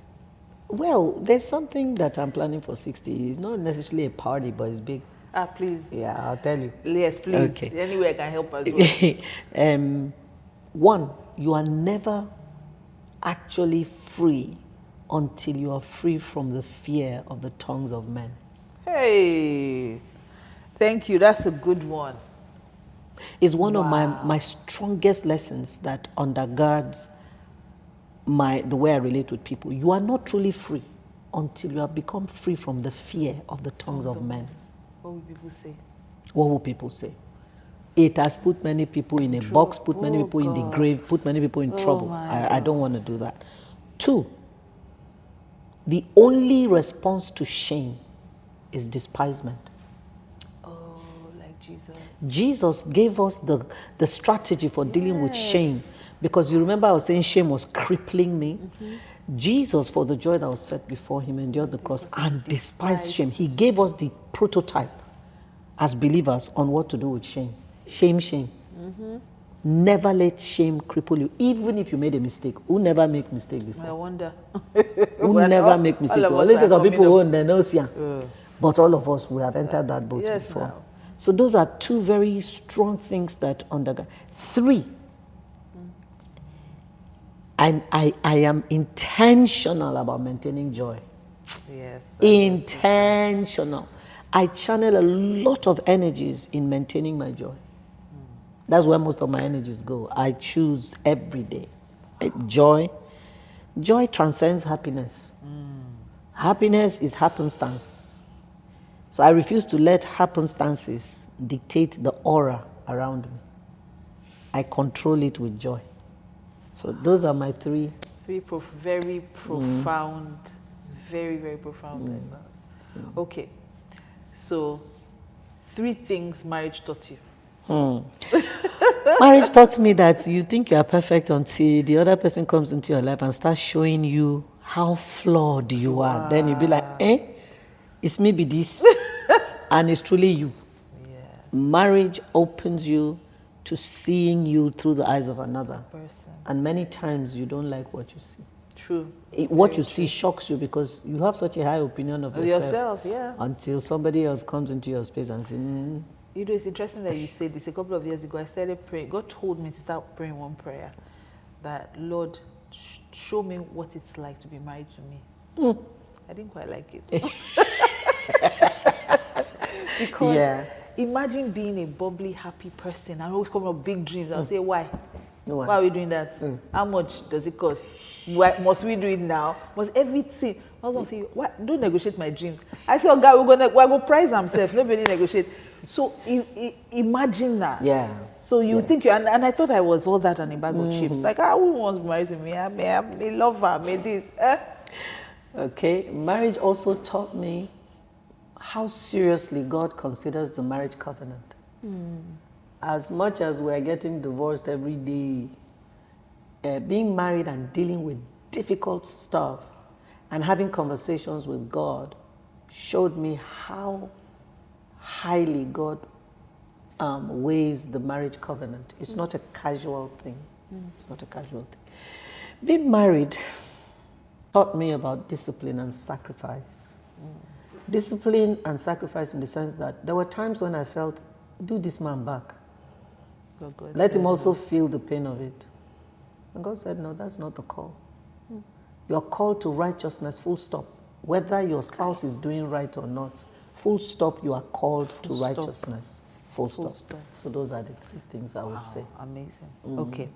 Well, there's something that I'm planning for 60. It's not necessarily a party, but it's big. Please. Yeah, I'll tell you. Yes, please. Okay. Any way I can help as well. One, you are never actually free until you are free from the fear of the tongues of men. Hey, thank you. That's a good one. It's one of my strongest lessons that undergirds the way I relate with people. You are not truly free until you have become free from the fear of the tongues of men. What will people say? What will people say? It has put many people in a box, put many people in the grave, put many people in trouble. I don't want to do that. Two, the only response to shame is despisement. Oh, like Jesus. Jesus gave us the strategy for dealing with shame. Because you remember I was saying shame was crippling me. Jesus, for the joy that was set before him, endured the cross and despised shame. He gave us the prototype as believers on what to do with shame. Shame. Never let shame cripple you, even if you made a mistake. Who never make mistake before? I wonder. Who never make mistake? Well, this is some people who own the nose, but all of us, we have entered that boat before. Now. So those are two very strong things that undergo. Three, I am intentional about maintaining joy. Yes. Intentional. I channel a lot of energies in maintaining my joy. That's where most of my energies go. I choose every day. Joy. Joy transcends happiness. Happiness is happenstance. So I refuse to let happenstances dictate the aura around me. I control it with joy. So those are my three. Very profound, very, very profound lessons. Okay. So, 3 things marriage taught you. Marriage taught me that you think you are perfect until the other person comes into your life and starts showing you how flawed you are. Then you'll be like, it's maybe this. And it's truly you. Yeah. Marriage opens you to seeing you through the eyes of another person. And many times you don't like what you see. True. What you see shocks you because you have such a high opinion of yourself. Yeah. Until somebody else comes into your space and says, You know, it's interesting that you said this. A couple of years ago, I started praying. God told me to start praying one prayer that, Lord, show me what it's like to be married to me. I didn't quite like it. Because imagine being a bubbly, happy person and always coming up with big dreams. I'll say, why? Why are we doing that? How much does it cost? Why must we do it now? Must everything? I was going to say, why? Don't negotiate my dreams. I said, oh God, we're going to price ourselves. Nobody negotiate. So imagine that. Yeah. So you think you, and I thought I was all that on a bag of chips. Like, who wants to marry me? I may love her, may this. Okay. Marriage also taught me how seriously God considers the marriage covenant. As much as we're getting divorced every day, being married and dealing with difficult stuff and having conversations with God showed me how highly God weighs the marriage covenant. It's not a casual thing. It's not a casual thing. Being married taught me about discipline and sacrifice. Discipline and sacrifice in the sense that there were times when I felt, do this man back. Let him also feel the pain of it. And God said, no, that's not the call. You are called to righteousness, full stop. Whether your spouse is doing right or not, full stop, you are called to righteousness, full stop. So those are the 3 things I would say. Amazing. Okay.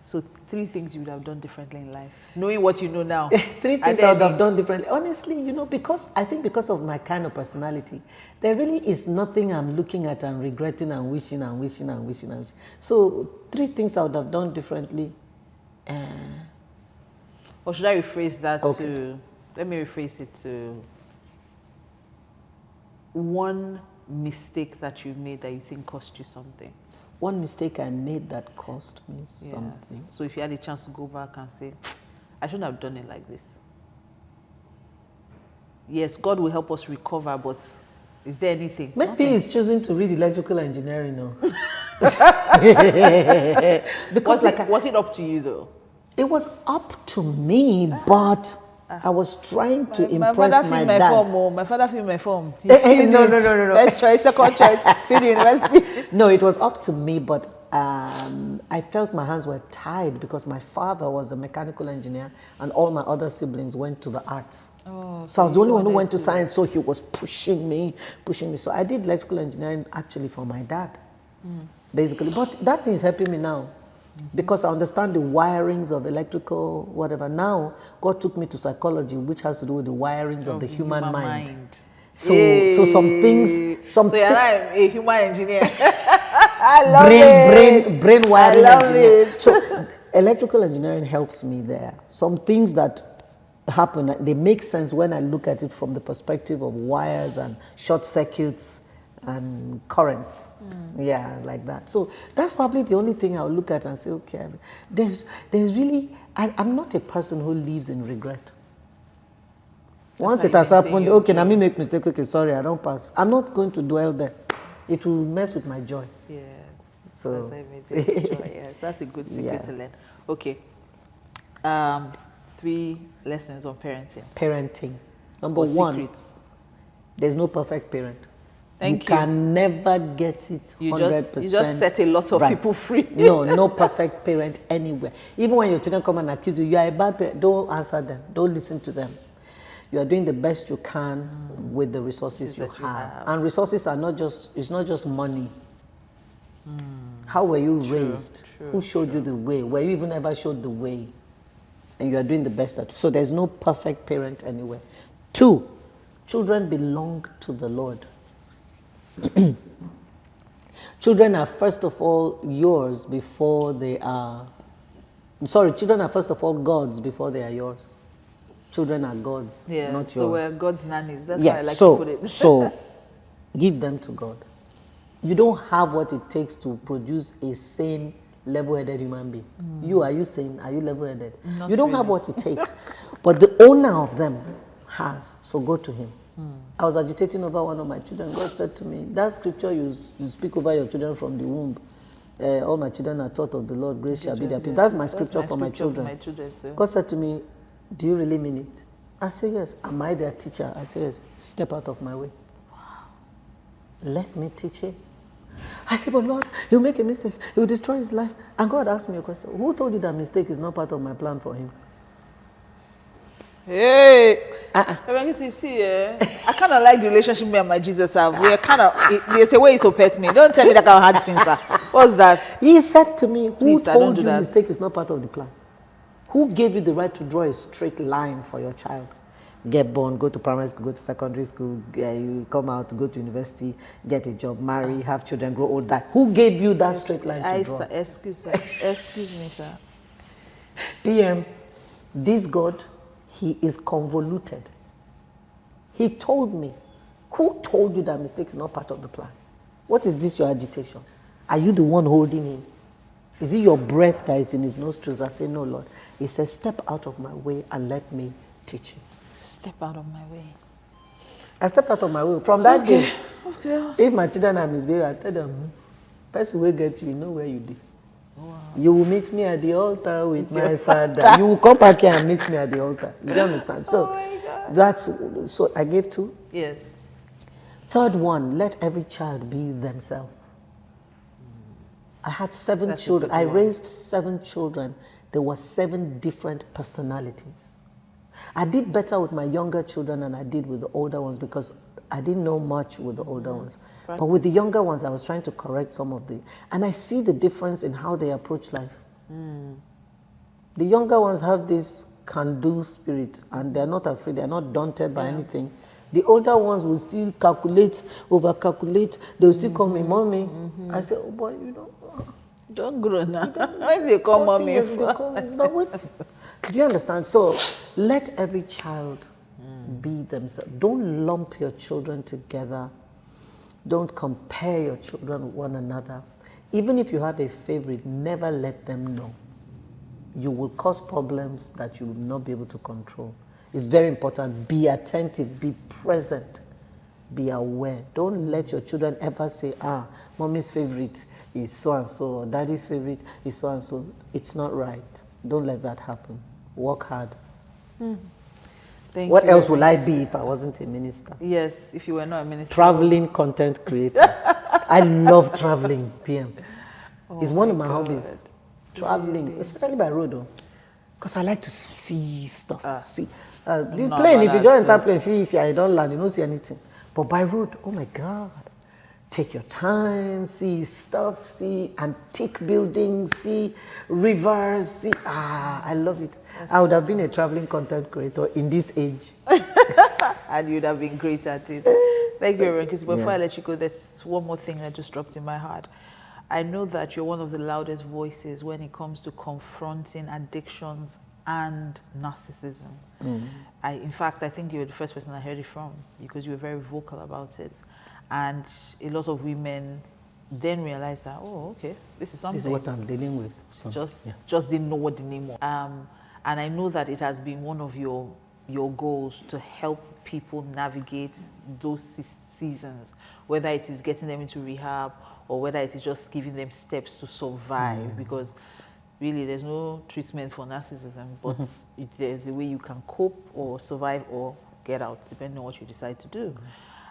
So 3 things you would have done differently in life, knowing what you know now. 3 things I would have done differently. Honestly, you know, because of my kind of personality, there really is nothing I'm looking at and regretting and wishing. So 3 things I would have done differently. Or should I rephrase that to, let me rephrase it to one mistake that you made that you think cost you something. One mistake I made that cost me something. So if you had a chance to go back and say, I shouldn't have done it like this. Yes, God will help us recover, but is there anything? Maybe he's choosing to read electrical engineering now. Because was it up to you though? It was up to me, but I was trying to impress my dad. My father filled my form. No. First choice, second choice, filled the university. No, it was up to me, but I felt my hands were tied because my father was a mechanical engineer and all my other siblings went to the arts. Oh, So I was the only one who went to science, so he was pushing me. So I did electrical engineering actually for my dad, basically. But that is helping me now because I understand the wirings of electrical, whatever. Now, God took me to psychology, which has to do with the wirings of the human mind. So some things... So you're not a human engineer. I love it. Brain wiring engineer. So electrical engineering helps me there. Some things that happen, they make sense when I look at it from the perspective of wires and short circuits and currents. Yeah, like that. So that's probably the only thing I'll look at and say, okay, there's really, I'm not a person who lives in regret. Once it has happened, okay, now me make mistake, okay, sorry, I don't pass. I'm not going to dwell there. It will mess with my joy. Yes. So that's joy. Yes, that's a good secret to learn. Okay. 3 lessons on parenting. Parenting. Number 1, secrets. There's no perfect parent. You can never get it 100%. You just set a lot of people free. No perfect parent anywhere. Even when your children come and accuse you, you are a bad parent, don't answer them. Don't listen to them. You are doing the best you can with the resources you have. And resources are it's not just money. How were you raised? Who showed you the way? Were you even ever showed the way? And you are doing the best at it. So there's no perfect parent anywhere. 2, children belong to the Lord. Children are first of all yours before they are... children are first of all God's before they are yours. Children are God's, not yours. So we're God's nannies. That's how I like to put it. So give them to God. You don't have what it takes to produce a sane, level-headed human being. Are you sane? Are you level-headed? You don't have what it takes. But the owner of them has, so go to him. I was agitating over one of my children. God said to me, that scripture you speak over your children from the womb, all my children are taught of the Lord, grace shall be their peace. That's my scripture for my children. God said to me, do you really mean it? I say yes. Am I their teacher? I say yes. Step out of my way. Wow. Let me teach him. I say, but Lord, he'll make a mistake. He'll destroy his life. And God asked me a question. Who told you that mistake is not part of my plan for him? Hey! See, I kind of like the relationship me and my Jesus have. We are kind of, there's a way he's to pet me. Don't tell me that I had things, sir. What's that? He said to me, Please, who told you mistake is not part of the plan? Who gave you the right to draw a straight line for your child? Get born, go to primary school, go to secondary school, you come out, go to university, get a job, marry, have children, grow old, die. Who gave you that straight line to draw? Excuse me, sir. PM, this God, he is convoluted. He told me, who told you that mistake is not part of the plan? What is this, your agitation? Are you the one holding him? Is it your breath that is in his nostrils? I say, no, Lord. He says, step out of my way and let me teach you. Step out of my way. I stepped out of my way. From that day, if my children are misbehaving, I tell them, person will get you, you know where you did. Wow. You will meet me at the altar with my father. You will come back here and meet me at the altar. You understand? So so I gave 2. Yes. 3rd one, let every child be themselves. I had 7 children. I raised 7 children. There were 7 different personalities. I did better with my younger children than I did with the older ones because I didn't know much with the older ones. Practice. But with the younger ones, I was trying to correct some of and I see the difference in how they approach life. The younger ones have this can-do spirit and they're not afraid, they're not daunted by anything. The older ones will still calculate, over-calculate, they'll still call me mommy. I say, oh boy, don't grow now. Why do you call mommy? Do you understand? So let every child be themselves. Don't lump your children together. Don't compare your children with one another. Even if you have a favorite, never let them know. You will cause problems that you will not be able to control. It's very important. Be attentive, be present, be aware. Don't let your children ever say, mommy's favorite is so-and-so, or daddy's favorite is so-and-so. It's not right. Don't let that happen. Work hard. What else will I be if I wasn't a minister? Yes, if you were not a minister. Traveling content creator. I love traveling, PM. It's one of my God. hobbies. Traveling, especially by road, because I like to see stuff. See, the no, plane. but If you that's don't enter plane, if you don't land, you don't see anything. But by road, oh my God, take your time, see stuff, see antique buildings, see rivers, see. I love it. I would have been a traveling content creator in this age. And you'd have been great at it. Thank you, Reverend Christy. Before I let you go, there's one more thing that just dropped in my heart. I know that you're one of the loudest voices when it comes to confronting addictions and narcissism. In fact, I think you're the first person I heard it from because you were very vocal about it. And a lot of women then realized that, oh, okay, this is something. This is what I'm dealing with. Just didn't know what the name was. And I know that it has been one of your goals to help people navigate those seasons, whether it is getting them into rehab or whether it is just giving them steps to survive, because really there's no treatment for narcissism, but there's a way you can cope or survive or get out, depending on what you decide to do.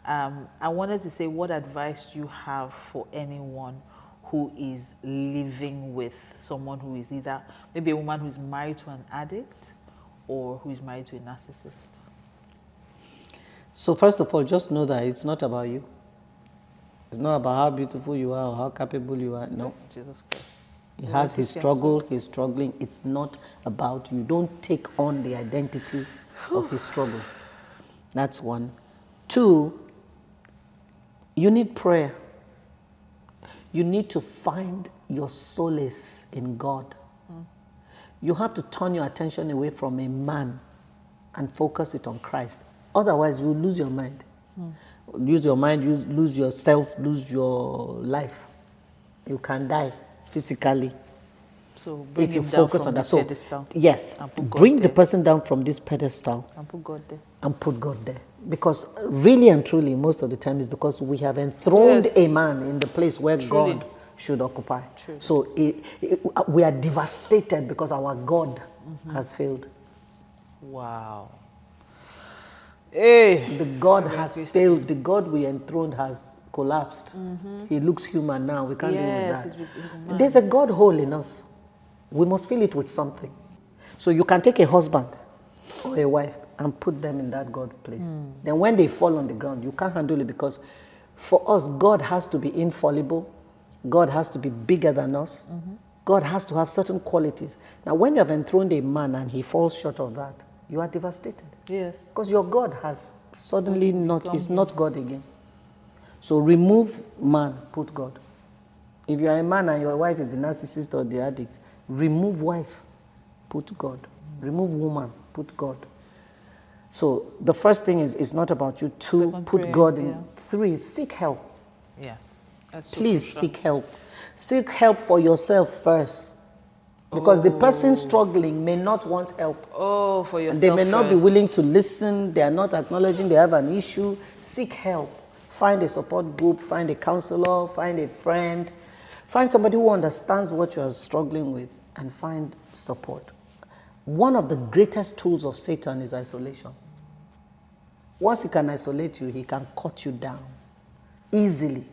I wanted to say, what advice do you have for anyone who is living with someone who is either maybe a woman who is married to an addict or who is married to a narcissist? So first of all, just know that it's not about you. It's not about how beautiful you are or how capable you are. No. Jesus Christ. He has his struggle, he's struggling. It's not about you. Don't take on the identity of his struggle. That's one. Two, you need prayer. You need to find your solace in God. You have to turn your attention away from a man and focus it on Christ. Otherwise, you'll lose your mind. Lose your mind, lose yourself, lose your life. You can die physically. So bring if you him down focus from on the that. So pedestal. yes, And put God bring the there. person down from this pedestal And put God there. and put God there. Because really and truly, most of the time, is because we have enthroned Yes. a man in the place where Truly. God should occupy. Truly. So we are devastated because our God has failed. Wow. Hey. The God has failed. The God we enthroned has collapsed. He looks human now. We can't deal Yes, with that. he's a man. There's a God hole in us. We must fill it with something. So you can take a husband or a wife and put them in that God place. Then when they fall on the ground, you can't handle it, because for us, God has to be infallible. God has to be bigger than us. God has to have certain qualities. Now, when you have enthroned a man and he falls short of that, you are devastated. Yes. Because your God has suddenly is not God again. So remove man, put God. If you are a man and your wife is the narcissist or the addict, remove wife, put God. Remove woman, put God. So the first thing is, it's not about you. Two, Second put prayer, God in. yeah. Three, seek help. Yes. That's so Please crucial. seek help. Seek help for yourself first. Because the person struggling may not want help. Oh, for yourself. They may not be first. willing to listen. They are not acknowledging they have an issue. Seek help. Find a support group. Find a counselor. Find a friend. Find somebody who understands what you are struggling with, and find support. One of the greatest tools of Satan is isolation. Once he can isolate you, he can cut you down easily.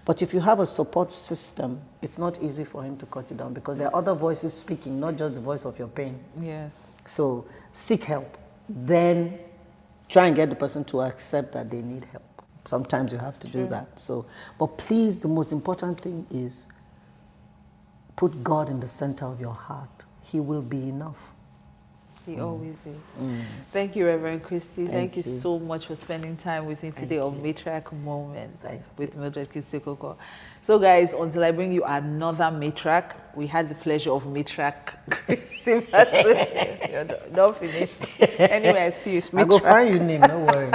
But if you have a support system, it's not easy for him to cut you down, because there are other voices speaking, not just the voice of your pain. Yes. So seek help. Then try and get the person to accept that they need help. Sometimes you have to do that. So, but please, the most important thing is put God in the center of your heart. He will be enough. He always is. Thank you, Reverend Christy. Thank you so much for spending time with me today on Matriarch Moments with Mildred Kingsley-Okonkwo. So guys, until I bring you another matriarch, we had the pleasure of Matriarch Christy. You're not finished. Anyway, I see you. I'll go find your name, don't worry.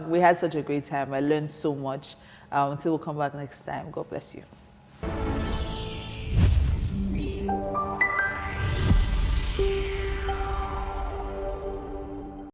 We had such a great time. I learned so much. Until we'll come back next time. God bless you.